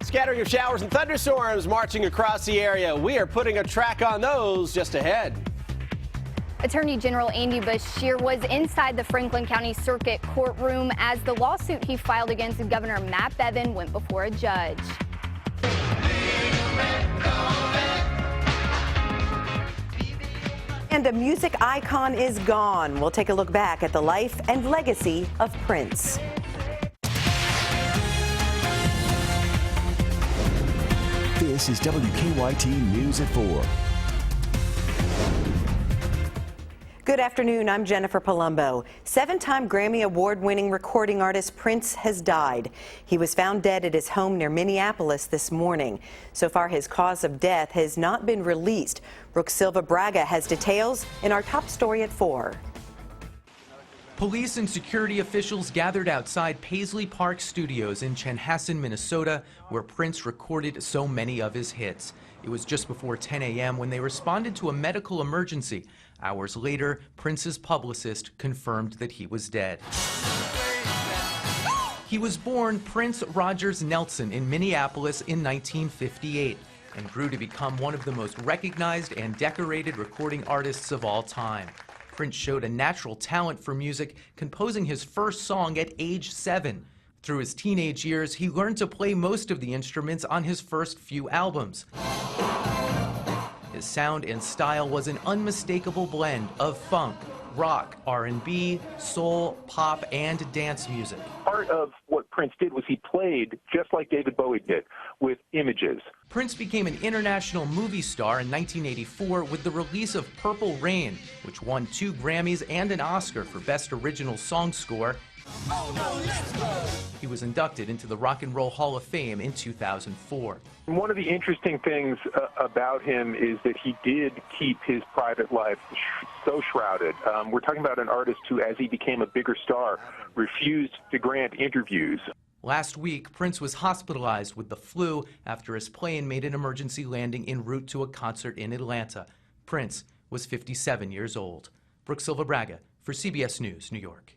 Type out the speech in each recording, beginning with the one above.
Scattering of showers and thunderstorms marching across the area. We are putting a track on those just ahead. Attorney General Andy Beshear was inside the Franklin County Circuit courtroom as the lawsuit he filed against Governor Matt Bevin went before a judge. And a music icon is gone. We'll take a look back at the life and legacy of Prince. This is WKYT News at 4. Good afternoon, I'm Jennifer Palumbo. 7-time Grammy Award-winning recording artist Prince has died. He was found dead at his home near Minneapolis this morning. So far, his cause of death has not been released. Brooke Silva Braga has details in our top story at 4. Police and security officials gathered outside Paisley Park Studios in Chanhassen, Minnesota, where Prince recorded so many of his hits. It was just before 10 a.m. when they responded to a medical emergency. Hours later, Prince's publicist confirmed that he was dead. He was born Prince Rogers Nelson in Minneapolis in 1958 and grew to become one of the most recognized and decorated recording artists of all time. Prince showed a natural talent for music, composing his first song at age 7. Through his teenage years, he learned to play most of the instruments on his first few albums. His sound and style was an unmistakable blend of funk, rock, R&B, soul, pop, and dance music. Part of what Prince did was he played just like David Bowie did, with images. Prince became an international movie star in 1984 with the release of Purple Rain, which won 2 Grammys and an Oscar for Best Original Song Score. Oh, no, let's go. He was inducted into the Rock and Roll Hall of Fame in 2004. One of the interesting things about him is that he did keep his private life so shrouded. We're talking about an artist who, as he became a bigger star, refused to grant interviews. Last week, Prince was hospitalized with the flu after his plane made an emergency landing en route to a concert in Atlanta. Prince was 57 years old. Brooke Silva Braga for CBS News, New York.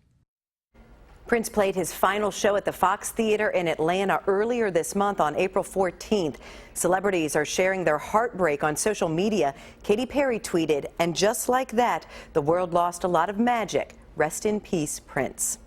Prince played his final show at the Fox Theater in Atlanta earlier this month on April 14th. Celebrities are sharing their heartbreak on social media. Katy Perry tweeted, "And just like that, the world lost a lot of magic. Rest in peace, Prince."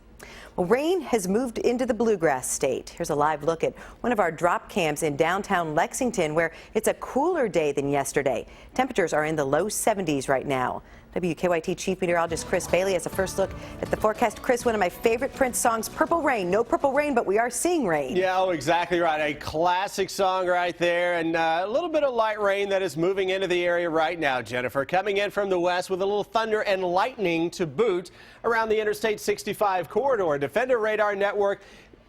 Well, rain has moved into the Bluegrass State. Here's a live look at one of our drop cams in downtown Lexington, where it's a cooler day than yesterday. Temperatures are in the low 70s right now. WKYT Chief Meteorologist Chris Bailey has a first look at the forecast. Chris, one of my favorite Prince songs, Purple Rain. No purple rain, but we are seeing rain. Yeah, oh, exactly right. A classic song right there, and a little bit of light rain that is moving into the area right now, Jennifer. Coming in from the west with a little thunder and lightning to boot around the Interstate 65 corridor. Defender Radar Network.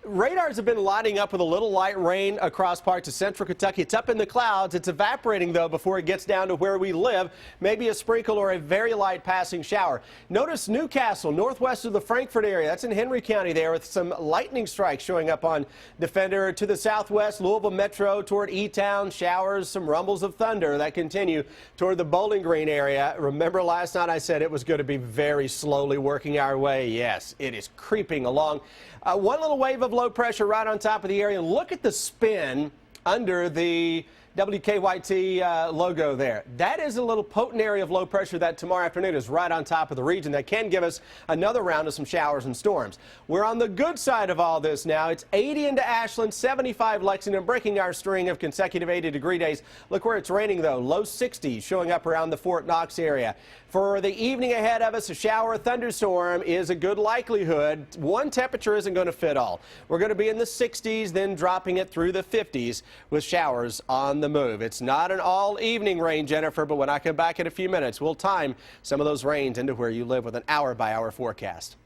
Radars have been lighting up with a little light rain across parts of central Kentucky. It's up in the clouds. It's evaporating, though, before it gets down to where we live. Maybe a sprinkle or a very light passing shower. Notice Newcastle, northwest of the Frankfort area. That's in Henry County there, with some lightning strikes showing up on Defender. To the southwest, Louisville Metro toward E-Town. Showers, some rumbles of thunder that continue toward the Bowling Green area. Remember last night I said it was going to be very slowly working our way? Yes, it is creeping along. One little wave of low pressure right on top of the area. Look at the spin under the WKYT logo there. That is a little potent area of low pressure that tomorrow afternoon is right on top of the region. That can give us another round of some showers and storms. We're on the good side of all this now. It's 80 into Ashland, 75 Lexington, breaking our string of consecutive 80-degree days. Look where it's raining, though. Low 60s showing up around the Fort Knox area. For the evening ahead of us, a shower or thunderstorm is a good likelihood. One temperature isn't going to fit all. We're going to be in the 60s, then dropping it through the 50s with showers on the move. It's not an all-evening rain, Jennifer, but when I come back in a few minutes, we'll time some of those rains into where you live with an hour-by-hour forecast.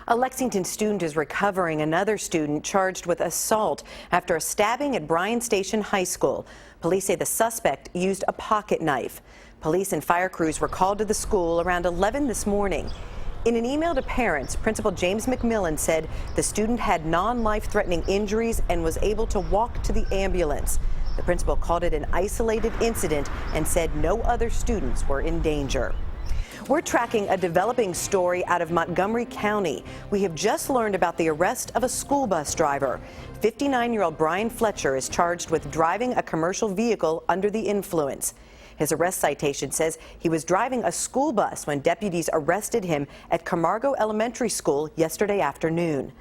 A Lexington student is recovering. Another student charged with assault after a stabbing at Bryan Station High School. Police say the suspect used a pocket knife. Police and fire crews were called to the school around 11 this morning. In an email to parents, Principal James McMillan said the student had non-life-threatening injuries and was able to walk to the ambulance. The principal called it an isolated incident and said no other students were in danger. We're tracking a developing story out of Montgomery County. We have just learned about the arrest of a school bus driver. 59-year-old Brian Fletcher is charged with driving a commercial vehicle under the influence. His arrest citation says he was driving a school bus when deputies arrested him at Camargo Elementary School yesterday afternoon.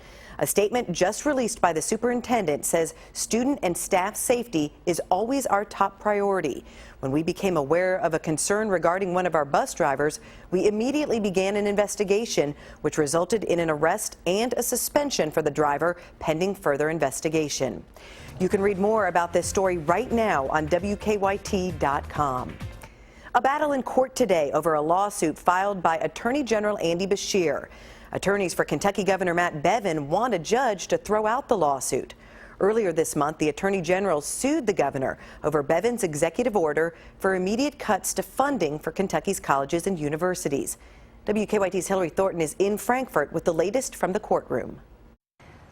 A statement just released by the superintendent says student and staff safety is always our top priority. When we became aware of a concern regarding one of our bus drivers, we immediately began an investigation, which resulted in an arrest and a suspension for the driver pending further investigation. You can read more about this story right now on WKYT.com. A battle in court today over a lawsuit filed by Attorney General Andy Beshear. Attorneys for Kentucky Governor Matt Bevin want a judge to throw out the lawsuit. Earlier this month, the Attorney General sued the governor over Bevin's executive order for immediate cuts to funding for Kentucky's colleges and universities. WKYT's Hillary Thornton is in Frankfort with the latest from the courtroom.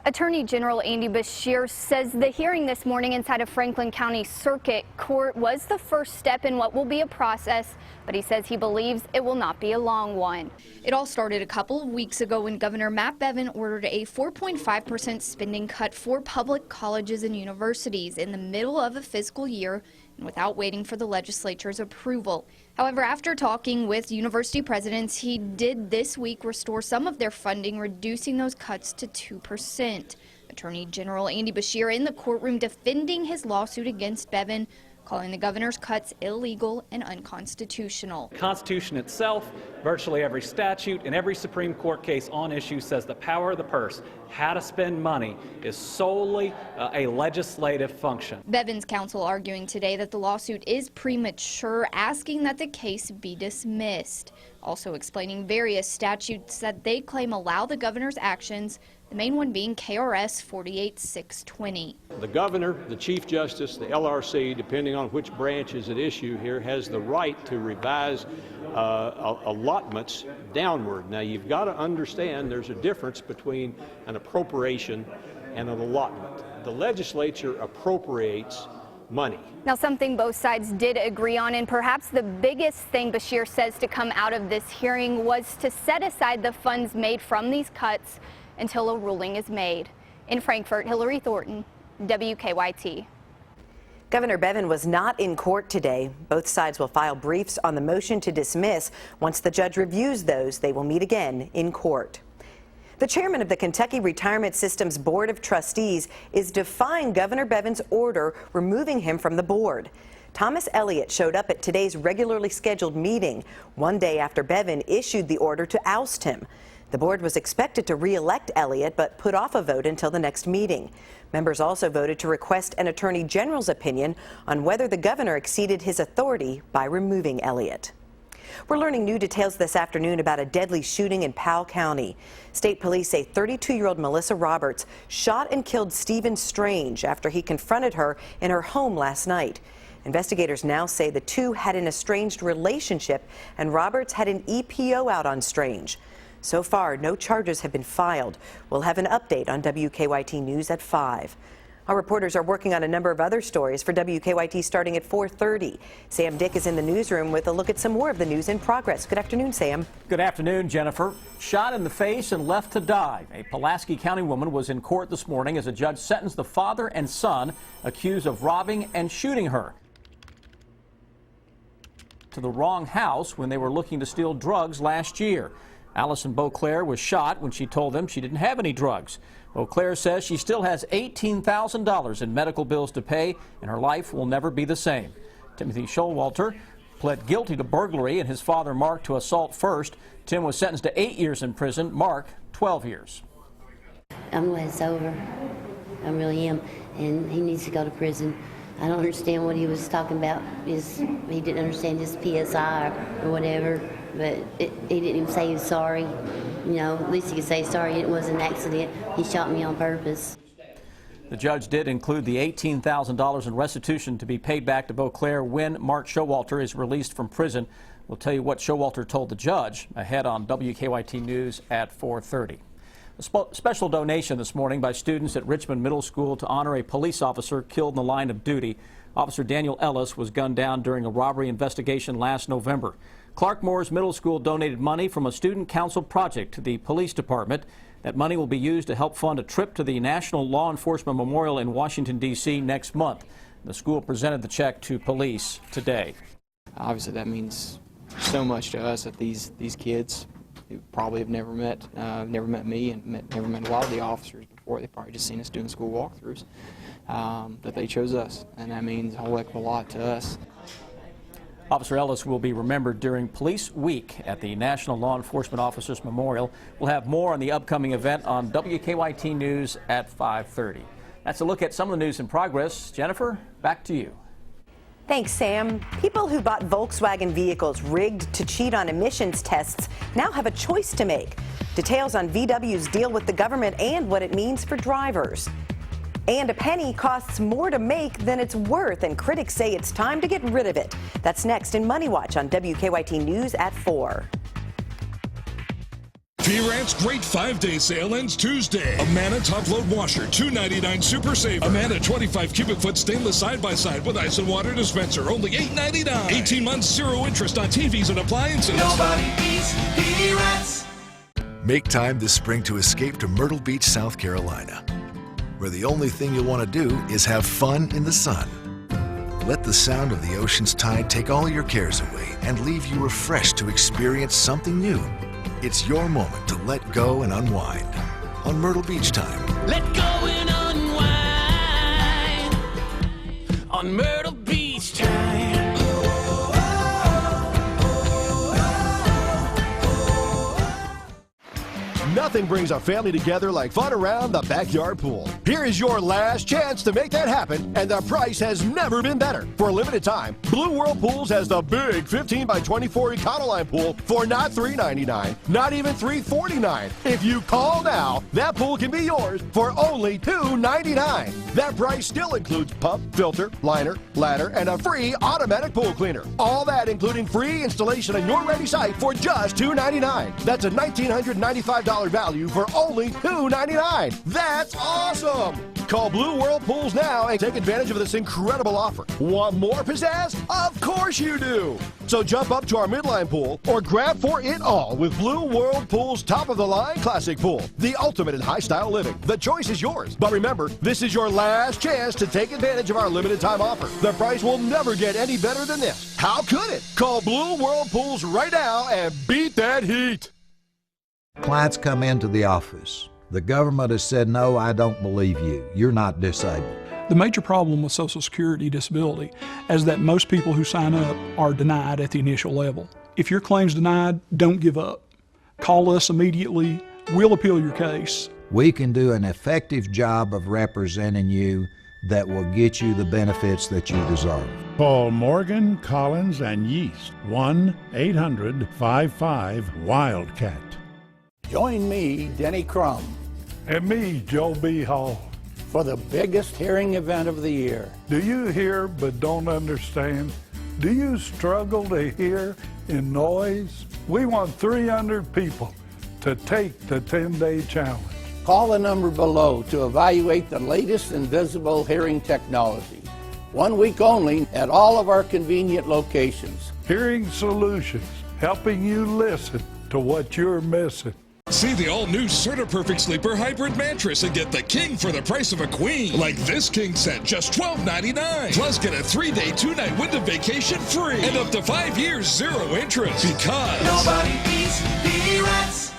Attorney General Andy Beshear says the hearing this morning inside of Franklin County Circuit Court was the first step in what will be a process, but he says he believes it will not be a long one. It all started a couple of weeks ago when Governor Matt Bevin ordered a 4.5% spending cut for public colleges and universities in the middle of a fiscal year and without waiting for the legislature's approval. However, after talking with university presidents, he did this week restore some of their funding, reducing those cuts to 2%. Attorney General Andy Beshear in the courtroom defending his lawsuit against Bevin, calling the governor's cuts illegal and unconstitutional. The Constitution itself, virtually every statute, and every Supreme Court case on issue says the power of the purse, how to spend money, is solely a legislative function. Bevin's counsel arguing today that the lawsuit is premature, asking that the case be dismissed. Also explaining various statutes that they claim allow the governor's actions, the main one being KRS 48620. The governor, the chief justice, the LRC, depending on which branch is at issue here, has the right to revise allotments downward. Now, you've got to understand there's a difference between an appropriation and an allotment. The legislature appropriates money. Now, something both sides did agree on, and perhaps the biggest thing Beshear says to come out of this hearing was to set aside the funds made from these cuts until a ruling is made. In Frankfort, Hillary Thornton, WKYT. Governor Bevin was not in court today. Both sides will file briefs on the motion to dismiss. Once the judge reviews those, they will meet again in court. The chairman of the Kentucky Retirement System's Board of Trustees is defying Governor Bevin's order removing him from the board. Thomas Elliott showed up at today's regularly scheduled meeting, one day after Bevin issued the order to oust him. The board was expected to re-elect Elliott, but put off a vote until the next meeting. Members also voted to request an attorney general's opinion on whether the governor exceeded his authority by removing Elliott. We're learning new details this afternoon about a deadly shooting in Powell County. State police say 32-year-old Melissa Roberts shot and killed Stephen Strange after he confronted her in her home last night. Investigators now say the two had an estranged relationship and Roberts had an EPO out on Strange. So far, no charges have been filed. We'll have an update on WKYT News at 5. Our reporters are working on a number of other stories for WKYT starting at 4:30. Sam Dick is in the newsroom with a look at some more of the news in progress. Good afternoon, Sam. Good afternoon, Jennifer. Shot in the face and left to die. A Pulaski County woman was in court this morning as a judge sentenced the father and son accused of robbing and shooting her to the wrong house when they were looking to steal drugs last year. Allison Beauclair was shot when she told them she didn't have any drugs. Beauclair says she still has $18,000 in medical bills to pay, and her life will never be the same. Timothy Showalter pled guilty to burglary and his father, Mark, to assault first. Tim was sentenced to 8 years in prison. Mark, 12 years. I'm glad it's over. I really am. And he needs to go to prison. I don't understand what he was talking about. He didn't understand his PSI or whatever, but he didn't even say he was sorry. You know, at least he could say sorry, it was an accident. He shot me on purpose. The judge did include the $18,000 in restitution to be paid back to Beauclair when Mark Showalter is released from prison. We'll tell you what Showalter told the judge ahead on WKYT News at 4:30. A special donation this morning by students at Richmond Middle School to honor a police officer killed in the line of duty. Officer Daniel Ellis was gunned down during a robbery investigation last November. Clark Moore's Middle School donated money from a student council project to the police department. That money will be used to help fund a trip to the National Law Enforcement Memorial in Washington, D.C. next month. The school presented the check to police today. Obviously, that means so much to us that these kids who probably have never met me and never met a lot of the officers before. They've probably just seen us doing school walkthroughs, that they chose us, and that means a whole heck of a lot to us. Officer Ellis will be remembered during Police Week at the National Law Enforcement Officers Memorial. We'll have more on the upcoming event on WKYT News at 5:30. That's a look at some of the news in progress. Jennifer, back to you. Thanks, Sam. People who bought Volkswagen vehicles rigged to cheat on emissions tests now have a choice to make. Details on VW's deal with the government and what it means for drivers. And a penny costs more to make than it's worth, and critics say it's time to get rid of it. That's next in Money Watch on WKYT News at 4. P-Rant's great 5-day sale ends Tuesday. Amana top-load washer, $2.99 Super Saver. Amana 25 cubic foot stainless side-by-side with ice and water dispenser, only $8.99. 18 months, 0 interest on TVs and appliances. Nobody beats P-Rant's. Make time this spring to escape to Myrtle Beach, South Carolina, where the only thing you'll want to do is have fun in the sun. Let the sound of the ocean's tide take all your cares away and leave you refreshed to experience something new. It's your moment to let go and unwind on Myrtle Beach Time. Let go and unwind on Myrtle Beach Time. Nothing brings a family together like fun around the backyard pool. Here is your last chance to make that happen, and the price has never been better. For a limited time, Blue World Pools has the big 15 by 24 Econoline pool for not $3.99, not even $3.49. If you call now, that pool can be yours for only $2.99. That price still includes pump, filter, liner, ladder, and a free automatic pool cleaner. All that including free installation on your ready site for just $2.99. That's a $1,995 value for only $2.99. That's awesome! Call Blue World Pools now and take advantage of this incredible offer. Want more pizzazz? Of course you do! So jump up to our midline pool or grab for it all with Blue World Pools' top-of-the-line classic pool, the ultimate in high-style living. The choice is yours. But remember, this is your last chance to take advantage of our limited-time offer. The price will never get any better than this. How could it? Call Blue World Pools right now and beat that heat. Clients come into the office. The government has said, no, I don't believe you. You're not disabled. The major problem with Social Security disability is that most people who sign up are denied at the initial level. If your claim's denied, don't give up. Call us immediately. We'll appeal your case. We can do an effective job of representing you that will get you the benefits that you deserve. Call Morgan, Collins, and Yeast, 1-800-55-WILDCAT. Join me, Denny Crum. And me, Joe B. Hall. For the biggest hearing event of the year. Do you hear but don't understand? Do you struggle to hear in noise? We want 300 people to take the 10-day challenge. Call the number below to evaluate the latest invisible hearing technology. 1 week only at all of our convenient locations. Hearing Solutions, helping you listen to what you're missing. See the all-new CertaPerfect Sleeper Hybrid Mattress and get the king for the price of a queen. Like this king set, just $12.99. Plus get a 3-day, 2-night Wyndham vacation free. And up to 5 years, 0 interest. Because nobody beats P-Rant's.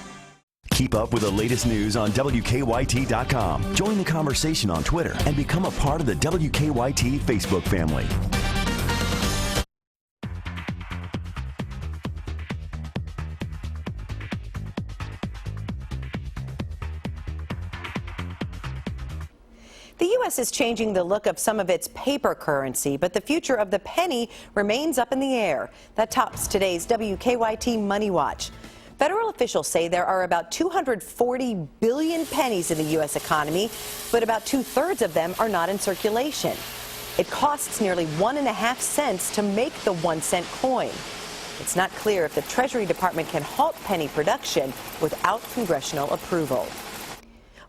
Keep up with the latest news on WKYT.com. Join the conversation on Twitter and become a part of the WKYT Facebook family. The U.S. is changing the look of some of its paper currency, but the future of the penny remains up in the air. That tops today's WKYT Money Watch. Federal officials say there are about 240 billion pennies in the U.S. economy, but about 2/3 of them are not in circulation. It costs nearly 1.5 cents to make the 1-cent coin. It's not clear if the Treasury Department can halt penny production without congressional approval.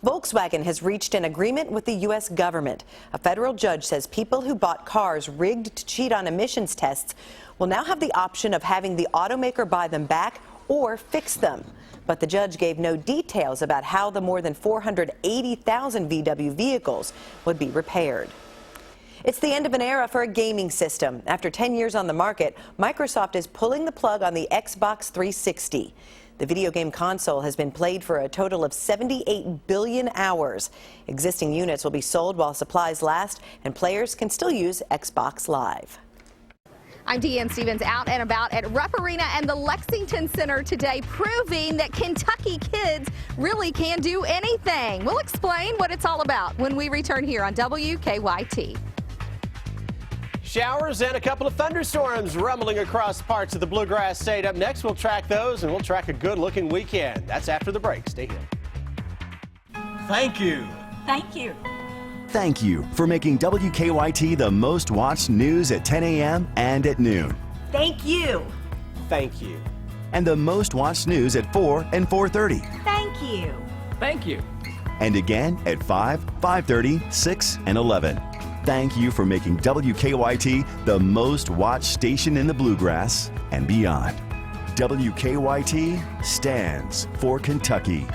Volkswagen has reached an agreement with the U.S. government. A federal judge says people who bought cars rigged to cheat on emissions tests will now have the option of having the automaker buy them back or fix them. But the judge gave no details about how the more than 480,000 VW vehicles would be repaired. It's the end of an era for a gaming system. After 10 years on the market, Microsoft is pulling the plug on the Xbox 360. The video game console has been played for a total of 78 billion hours. Existing units will be sold while supplies last, and players can still use Xbox Live. I'm Deanne Stevens, out and about at Rupp Arena and the Lexington Center today, proving that Kentucky kids really can do anything. We'll explain what it's all about when we return here on WKYT. Showers and a couple of thunderstorms rumbling across parts of the Bluegrass State. Up next, we'll track those, and we'll track a good-looking weekend. That's after the break. Stay here. Thank you. Thank you. Thank you for making WKYT the most watched news at 10 a.m. and at noon. Thank you. Thank you. And the most watched news at 4 and 4:30. Thank you. Thank you. And again at 5, 5:30, 6, and 11. Thank you for making WKYT the most watched station in the Bluegrass and beyond. WKYT stands for Kentucky.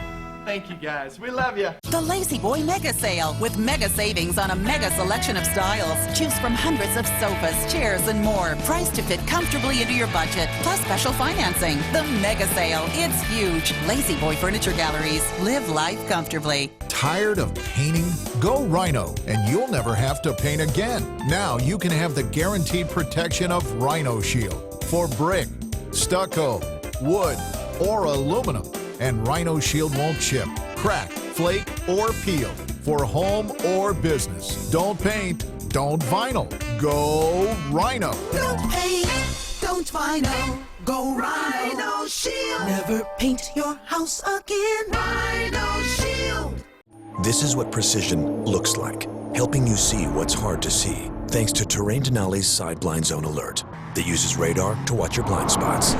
Thank you, guys. We love you. The Lazy Boy Mega Sale with mega savings on a mega selection of styles. Choose from hundreds of sofas, chairs, and more. Priced to fit comfortably into your budget, plus special financing. The Mega Sale. It's huge. Lazy Boy Furniture Galleries. Live life comfortably. Tired of painting? Go Rhino, and you'll never have to paint again. Now you can have the guaranteed protection of Rhino Shield for brick, stucco, wood, or aluminum. And Rhino Shield won't chip, crack, flake, or peel for home or business. Don't paint, don't vinyl. Go Rhino. Don't paint, don't vinyl. Go Rhino Shield. Never paint your house again. Rhino Shield. This is what precision looks like, helping you see what's hard to see, thanks to Terrain Denali's Side Blind Zone Alert that uses radar to watch your blind spots.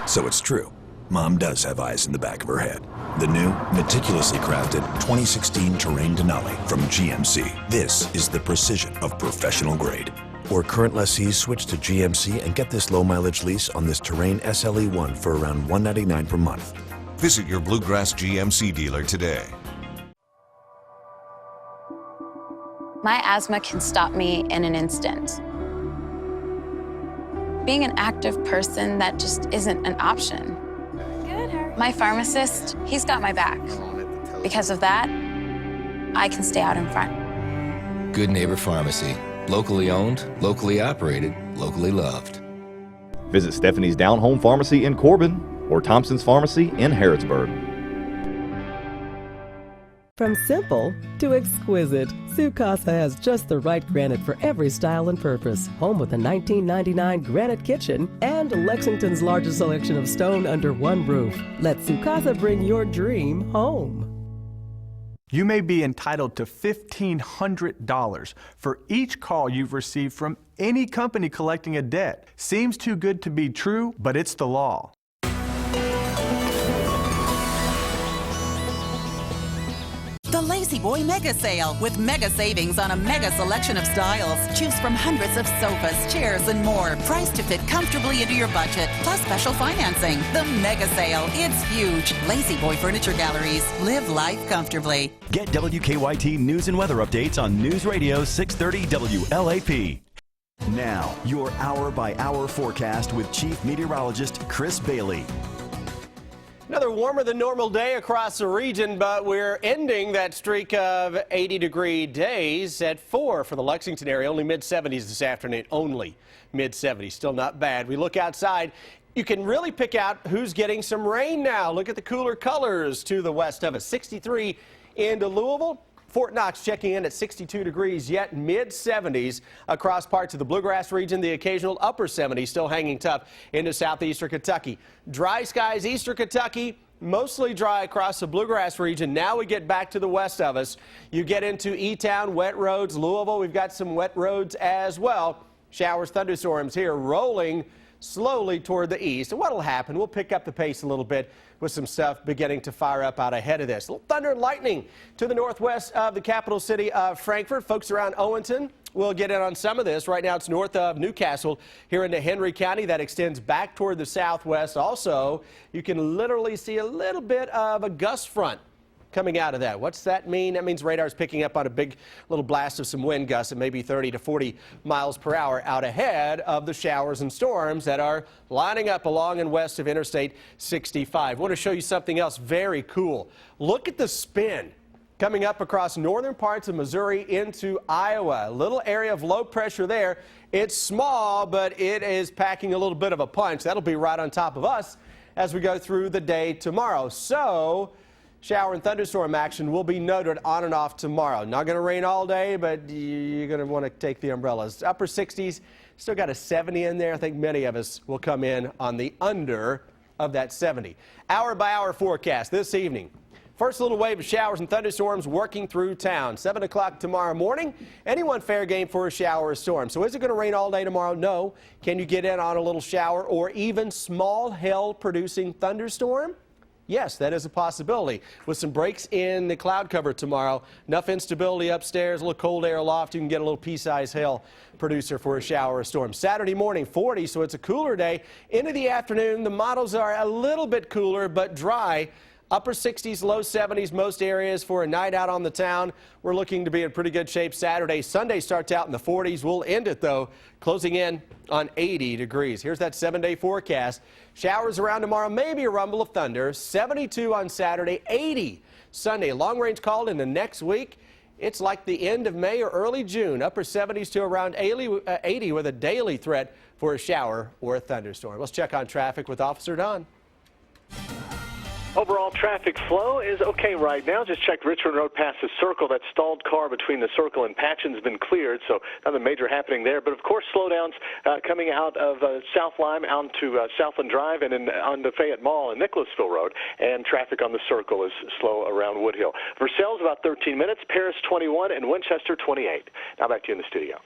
So it's true. Mom does have eyes in the back of her head. The new, meticulously crafted 2016 Terrain Denali from GMC. This is the precision of professional grade. Or current lessees switch to GMC and get this low-mileage lease on this Terrain SLE1 for around $199 per month. Visit your Bluegrass GMC dealer today. My asthma can stop me in an instant. Being an active person, that just isn't an option. My pharmacist, he's got my back. Because of that, I can stay out in front. Good Neighbor Pharmacy. Locally owned, locally operated, locally loved. Visit Stephanie's Down Home Pharmacy in Corbin or Thompson's Pharmacy in Harrodsburg. From simple to exquisite, Sukasa has just the right granite for every style and purpose. Home with a $19.99 granite kitchen and Lexington's largest selection of stone under one roof. Let Sukasa bring your dream home. You may be entitled to $1,500 for each call you've received from any company collecting a debt. Seems too good to be true, but it's the law. The Lazy Boy Mega Sale with mega savings on a mega selection of styles. Choose from hundreds of sofas, chairs, and more. Priced to fit comfortably into your budget, plus special financing. The Mega Sale. It's huge. Lazy Boy Furniture Galleries. Live life comfortably. Get WKYT news and weather updates on News Radio 630 WLAP. Now, your hour-by-hour forecast with Chief Meteorologist Chris Bailey. Another warmer than normal day across the region, but we're ending that streak of 80-degree days at 4 for the Lexington area. Only mid-70s this afternoon. Only mid-70s. Still not bad. We look outside. You can really pick out who's getting some rain now. Look at the cooler colors to the west of us. 63 into Louisville. Fort Knox checking in at 62 degrees, yet mid-70s across parts of the Bluegrass region. The occasional upper 70s still hanging tough into southeastern Kentucky. Dry skies, eastern Kentucky, mostly dry across the Bluegrass region. Now we get back to the west of us. You get into E-Town, wet roads. Louisville, we've got some wet roads as well. Showers, thunderstorms here rolling slowly toward the east. And what will happen, we'll pick up the pace a little bit with some stuff beginning to fire up out ahead of this. A little thunder and lightning to the northwest of the capital city of Frankfort. Folks around Owenton will get in on some of this. Right now it's north of Newcastle here into Henry County. That extends back toward the southwest. Also, you can literally see a little bit of a gust front coming out of that. What's that mean? That means radar's picking up on a big little blast of some wind gusts at maybe 30 to 40 miles per hour out ahead of the showers and storms that are lining up along and west of Interstate 65. I want to show you something else very cool. Look at the spin coming up across northern parts of Missouri into Iowa. A little area of low pressure there. It's small, but it is packing a little bit of a punch. That'll be right on top of us as we go through the day tomorrow. So shower and thunderstorm action will be noted on and off tomorrow. Not going to rain all day, but you're going to want to take the umbrellas. Upper 60s, still got a 70 in there. I think many of us will come in on the under of that 70. Hour by hour forecast this evening. First little wave of showers and thunderstorms working through town. 7 o'clock tomorrow morning. Anyone fair game for a shower or storm. So is it going to rain all day tomorrow? No. Can you get in on a little shower or even small hail producing thunderstorm? Yes, that is a possibility. With some breaks in the cloud cover tomorrow, enough instability upstairs, a little cold air aloft, you can get a little pea-sized hail producer for a shower or storm. Saturday morning, 40, so it's a cooler day. Into the afternoon, the models are a little bit cooler but dry. Upper 60s, low 70s, most areas for a night out on the town. We're looking to be in pretty good shape Saturday. Sunday starts out in the 40s. We'll end it, though, closing in on 80 degrees. Here's that 7-day forecast. Showers around tomorrow, maybe a rumble of thunder. 72 on Saturday, 80 Sunday. Long range called into next week. It's like the end of May or early June. Upper 70s to around 80 with a daily threat for a shower or a thunderstorm. Let's check on traffic with Officer Don. Overall traffic flow is okay right now. Just checked Richmond Road past the Circle. That stalled car between the Circle and Patchen has been cleared, so nothing major happening there. But, of course, slowdowns coming out of South Lime out to Southland Drive and on the Fayette Mall and Nicholasville Road. And traffic on the Circle is slow around Woodhill. Versailles about 13 minutes, Paris 21, and Winchester 28. Now back to you in the studio.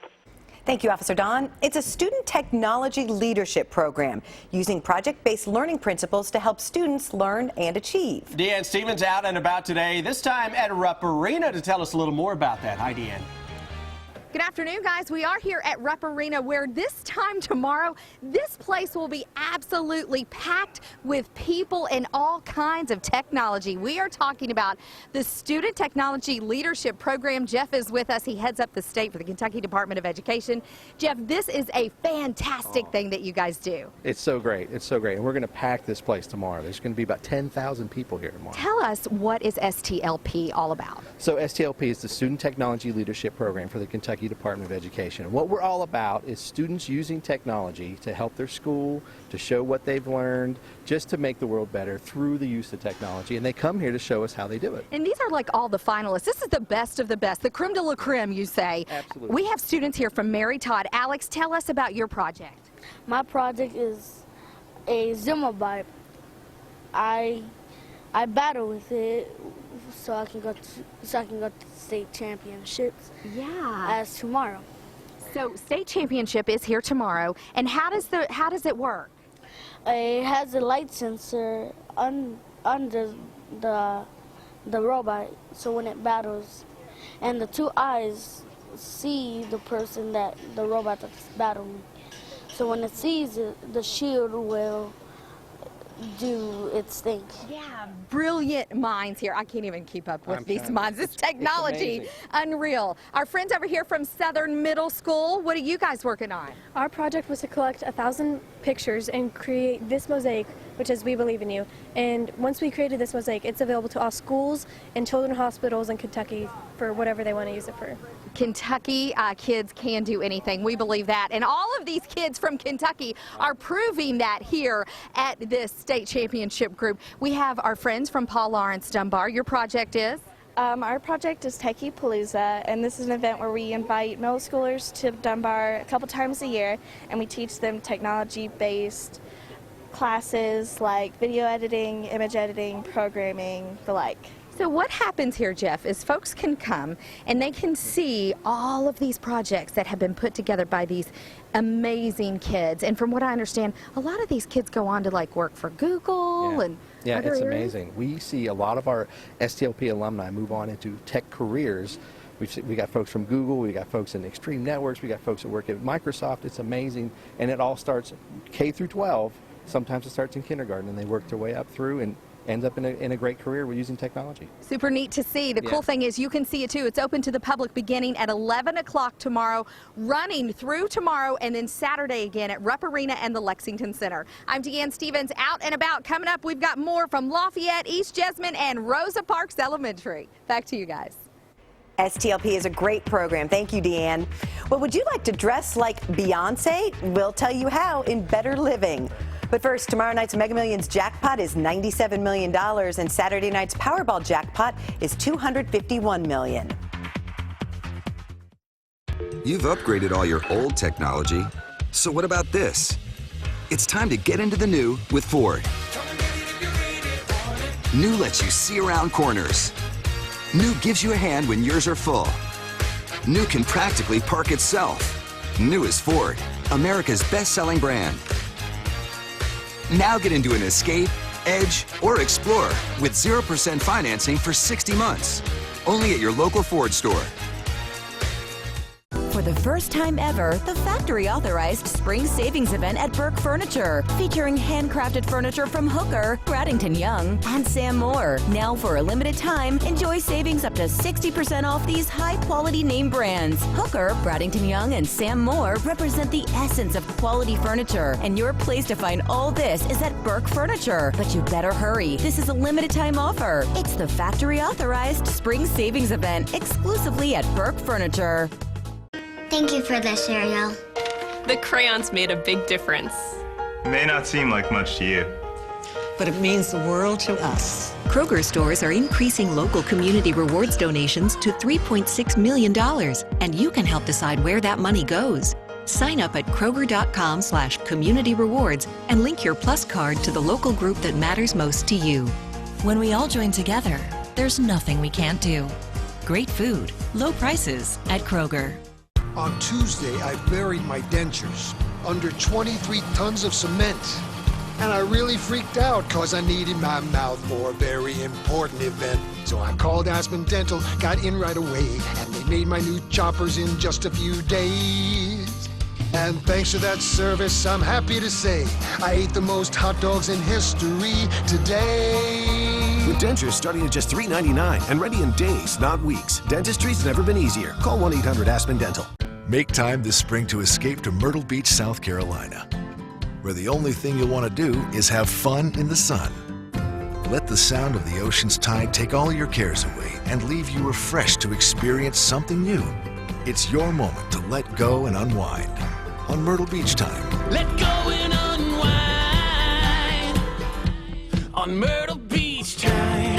Thank you, Officer Don. It's a student technology leadership program using project-based learning principles to help students learn and achieve. Deanne Stevens out and about today, this time at Rupp Arena to tell us a little more about that. Hi, Deanne. Good afternoon, guys. We are here at Rupp Arena, where this time tomorrow, this place will be absolutely packed with people and all kinds of technology. We are talking about the Student Technology Leadership Program. Jeff is with us. He heads up the state for the Kentucky Department of Education. Jeff, this is a fantastic thing that you guys do. It's so great. It's so great. And we're going to pack this place tomorrow. There's going to be about 10,000 people here tomorrow. Tell us, what is STLP all about? So STLP is the Student Technology Leadership Program for the Kentucky Department of Education. What we're all about is students using technology to help their school, to show what they've learned, just to make the world better through the use of technology. And they come here to show us how they do it. And these are like all the finalists. This is the best of the best, the creme de la creme, you say. Absolutely. We have students here from Mary Todd. Alex, tell us about your project. My project is a Zimmer bike. I battle with it so I can go to state championships. Yeah. As tomorrow. So state championship is here tomorrow, and how does it work? It has a light sensor under the robot, so when it battles, and the two eyes see the person that the robot that's battling. So when it sees it, the shield will do its thing. Yeah, brilliant minds here. I can't even keep up with these minds. This technology, unreal. Our friends over here from Southern Middle School, what are you guys working on? Our project was to collect 1,000 pictures and create this mosaic, which is We Believe in You. And once we created this mosaic, it's available to all schools and children's hospitals in Kentucky for whatever they want to use it for. Kentucky kids can do anything. We believe that. And all of these kids from Kentucky are proving that here at this state championship group. We have our friends from Paul Lawrence Dunbar. Your project is? Our project is Techie Palooza, and this is an event where we invite middle schoolers to Dunbar a couple times a year, and we teach them technology-based classes like video editing, image editing, programming, the like. So what happens here, Jeff, is folks can come and they can see all of these projects that have been put together by these amazing kids. And from what I understand, a lot of these kids go on to like work for Google and yeah, other it's areas. amazing. We see a lot of our STLP alumni move on into tech careers. We got folks from Google, we got folks in Extreme Networks, we got folks that work at Microsoft. It's amazing, and it all starts K through 12. Sometimes it starts in kindergarten, and they work their way up through and end up in a great career with using technology. Super neat to see. The cool thing is you can see it too. It's open to the public beginning at 11 o'clock tomorrow, running through tomorrow, and then Saturday again at Rupp Arena and the Lexington Center. I'm Deanne Stevens, out and about. Coming up, we've got more from Lafayette, East Jessamine, and Rosa Parks Elementary. Back to you guys. STLP is a great program. Thank you, Deanne. Well, would you like to dress like Beyonce? We'll tell you how in Better Living. But first, tomorrow night's Mega Millions jackpot is $97 million, and Saturday night's Powerball jackpot is $251 million. You've upgraded all your old technology, so what about this? It's time to get into the new with Ford. New lets you see around corners. New gives you a hand when yours are full. New can practically park itself. New is Ford, America's best-selling brand. Now get into an Escape, Edge, or Explorer with 0% financing for 60 months. Only at your local Ford store. For the first time ever, the factory-authorized spring savings event at Burke Furniture, featuring handcrafted furniture from Hooker, Bradington Young, and Sam Moore. Now, for a limited time, enjoy savings up to 60% off these high-quality name brands. Hooker, Bradington Young, and Sam Moore represent the essence of quality furniture, and your place to find all this is at Burke Furniture. But you better hurry. This is a limited-time offer. It's the factory-authorized spring savings event, exclusively at Burke Furniture. Thank you for the cereal. The crayons made a big difference. It may not seem like much to you, but it means the world to us. Kroger stores are increasing local community rewards donations to $3.6 million, and you can help decide where that money goes. Sign up at Kroger.com/community rewards and link your Plus card to the local group that matters most to you. When we all join together, there's nothing we can't do. Great food, low prices at Kroger. On Tuesday, I buried my dentures under 23 tons of cement. And I really freaked out because I needed my mouth for a very important event. So I called Aspen Dental, got in right away, and they made my new choppers in just a few days. And thanks to that service, I'm happy to say I ate the most hot dogs in history today. With dentures starting at just $3.99 and ready in days, not weeks. Dentistry's never been easier. Call 1-800-ASPEN-DENTAL. Make time this spring to escape to Myrtle Beach, South Carolina, where the only thing you'll want to do is have fun in the sun. Let the sound of the ocean's tide take all your cares away and leave you refreshed to experience something new. It's your moment to let go and unwind on Myrtle Beach Time. Let go and unwind on Myrtle Beach Time.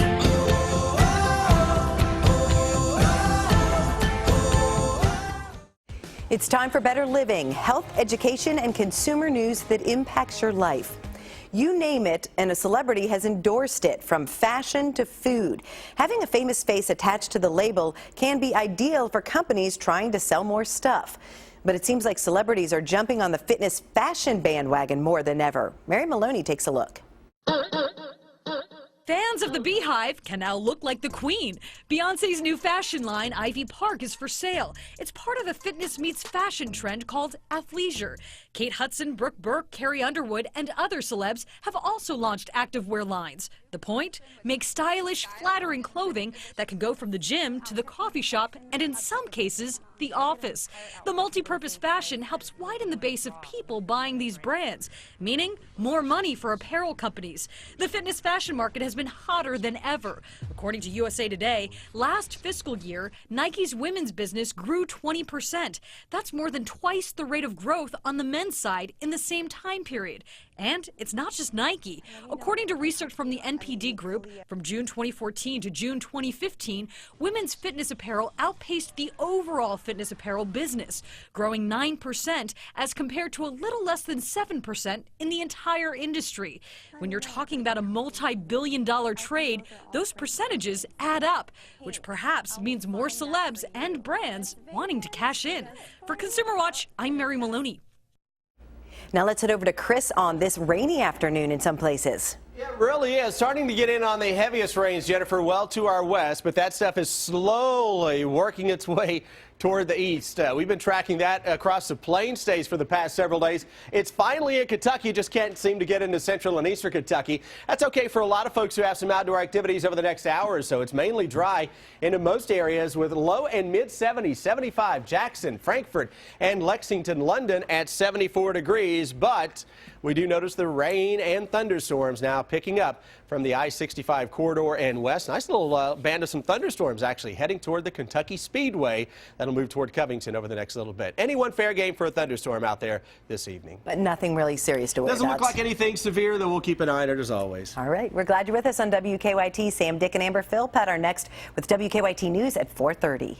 It's time for Better Living, health, education, and consumer news that impacts your life. You name it, and a celebrity has endorsed it, from fashion to food. Having a famous face attached to the label can be ideal for companies trying to sell more stuff. But it seems like celebrities are jumping on the fitness fashion bandwagon more than ever. Mary Maloney takes a look. Fans of the Beehive can now look like the Queen. Beyonce's new fashion line, Ivy Park, is for sale. It's part of a fitness meets fashion trend called athleisure. Kate Hudson, Brooke Burke, Carrie Underwood, and other celebs have also launched activewear lines. The point? Make stylish, flattering clothing that can go from the gym to the coffee shop and, in some cases, the office. The multi-purpose fashion helps widen the base of people buying these brands, meaning more money for apparel companies. The fitness fashion market has been hotter than ever. According to USA Today, last fiscal year, Nike's women's business grew 20%. That's more than twice the rate of growth on the men's side in the same time period. And it's not just Nike. According to research from the NPD Group, from June 2014 to June 2015, women's fitness apparel outpaced the overall fitness apparel business, growing 9% as compared to a little less than 7% in the entire industry. When you're talking about a multi-billion-dollar billion trade, those percentages add up, which perhaps means more celebs and brands wanting to cash in. For Consumer Watch, I'm Mary Maloney. Now let's head over to Chris on this rainy afternoon in some places. Yeah, it really is. Starting to get in on the heaviest rains, Jennifer, well to our west, but that stuff is slowly working its way toward the east. We've been tracking that across the Plain States for the past several days. It's finally in Kentucky, just can't seem to get into central and eastern Kentucky. That's okay for a lot of folks who have some outdoor activities over the next hour or so. It's mainly dry into most areas with low and mid 70s, 75, Jackson, Frankfort, and Lexington, London at 74 degrees. But we do notice the rain and thunderstorms now picking up from the I-65 corridor and west. Nice little band of some thunderstorms actually heading toward the Kentucky Speedway. That'll move toward Covington over the next little bit. Anyone fair game for a thunderstorm out there this evening? But nothing really serious to worry about. Doesn't look like anything severe, though we'll keep an eye on it as always. All right, we're glad you're with us on WKYT. Sam, Dick, and Amber Philpott are next with WKYT News at 4:30.